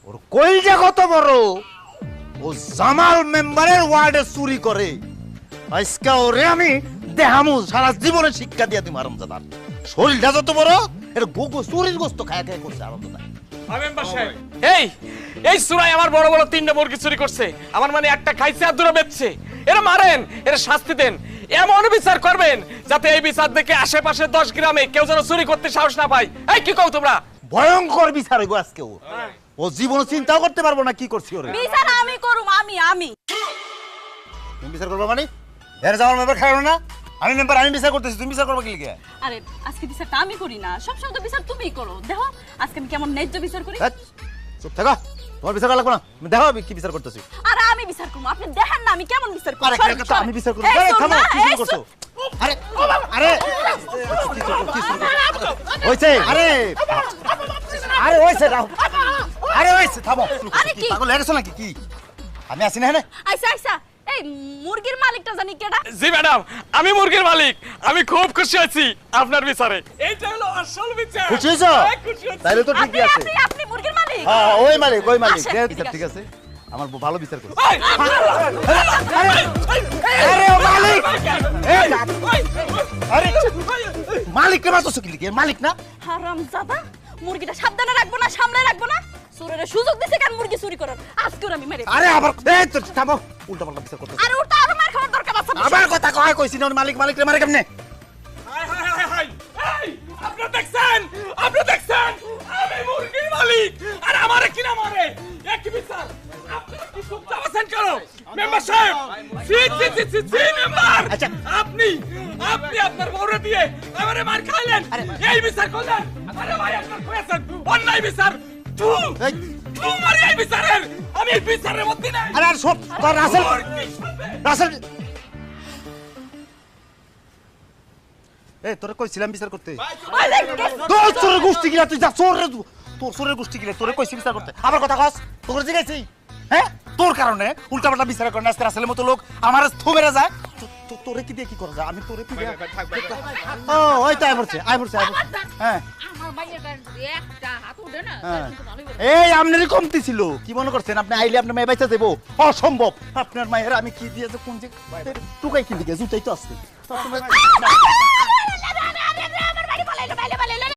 ওর কইলজা কত বড়, ও জামাল মেম্বারের ওয়ার্ডে চুরি করে। আজকে ওরে আমি দেহামু, সারা জীবনে শিক্ষা দিয়ে দিম আরামজাদার। শরীরটা যত বড়, এর গোগো চুরির গোস্ত খায় খায় করছে আরামজাদা। মেম্বার সাহেব, এই সুরাই আমার বড় বড় 3টা মুরগি চুরি করছে, আমার মানে একটা খাইছে আর দুটো বেচছে। এরা মারেন, এরা শাস্তি দেন, এমন বিচার করবেন যাতে এই বিচার দেখে আশেপাশে 10 গ্রামে কেউ যেন চুরি করতে সাহস না পায়। এই কি কও তোমরা? ভয়ঙ্কর বিচার হইব আজকে। ও জীবন চিন্তাও করতে পারবো না কি করছি ওরে। বিচার আমি করুম, আমি তুমি বিচার করবো মানে? এর জামাল মেম্বার খারাপ না, আমি মেম্বার, আমি বিচার করতেছি, তুমি বিচার করবো কি লিখে? আরে আজকে বিচারটা আমি করি না, সব সময় তো বিচার তুমিই করো। দেখো আজকে আমি কেমন ন্যায্য বিচার করি। চুপ থাকো, তোমার বিচার করা লাগবে না, দেখো আমি কি বিচার করতেছি। আরে আমি বিচার করবো, আপনি দেখেন না আমি কেমন বিচার করি। আরে কথা আমি বিচার করব। আরে থামো, কি শুরু করছো? আরে আরে হইছে, আরে আরে হইছে দাও, আরে হইছে থামো। আরে কি পাগল হয়ে গেছো নাকি? কি আমি আছি না? হ্যাঁ আইসা আইসা, এই মুরগির মালিকটা জানি কেডা? জি ম্যাডাম, আমি মুরগির মালিক। আমি খুব খুশি হয়েছি আপনার বিচারে। এইটা হলো আসল বিচার। খুশি হইছো? তাইলে তো ঠিকই আছে। আপনি মুরগির মালিক? হ্যাঁ ওই মালিক, ওই মালিক। আসেন, বিচার ঠিক আছে, আমার ভালো বিচার করছে। আরে ও মালিক, আরে মালিক কে মারতেছো কি লিখে? মালিক না? হারামজাদা, মুরগিটা সাবধানে রাখবো না, সামলে রাখবো না? চোরের সুযোগ দিছে কেন মুরগি চুরি করার? আজকে আমি মেরে আরে আবার এই তো থামো, উল্টা পাল্টা বিচার করতেছ। আরে ওটা আরো মার খাওয়ার দরকার আছে। আবার কথা কয় কইছি না মালিক, মালিক রে মারে কেমনে? আপনারা দেখছেন, আপনারা দেখছেন আমি মুরগির মালিক আর আমারে কিনা মারে। একই বিচার। আপনারা কি চুপ আছেন কেন? মেম্বার সাহেব, জি মেম্বার। আচ্ছা আপনি আপনার বউরে দিয়ে আমারে মার খাইলেন, এই বিচার করলেন? আরে ভাই আপনার কইছেন অন্যায় বিচার। তোমার এই বিচারের আমি এই বিচারের মধ্যে নাই। আরে আর সব রাসেল, রাসেল এই তোরে কইছিলাম বিচার করতে। তোর চোরের গোষ্ঠী গিলা, তুই যা চোরের, তোর চোরের গোষ্ঠী গিলা তোরে কইছি বিচার করতে। আবার কথা কস, তোর জিগাইছি? হ্যাঁ তোর কারণে উল্টা পাল্টা বিচার করে আজকে রাসেলের মতো লোক আমার থমেরা যায়। তোরে কি দিয়ে কি করা যায়? আমি তোরে কি দিয়ে? ও ওই তো আই পড়ছে, আই পড়ছে। হ্যাঁ আমার মাইয়ের একটা হাত উঠে না। এই আপনারই কমতি ছিল। কি মনে করছেন আপনি আইলে আপনার মেয়ে বাইচা দেবো? অসম্ভব। আপনার মায়ের আমি কি দিয়েছে, কোন যে টুকাই কিনতে গিয়ে জুতাই তো আসছে।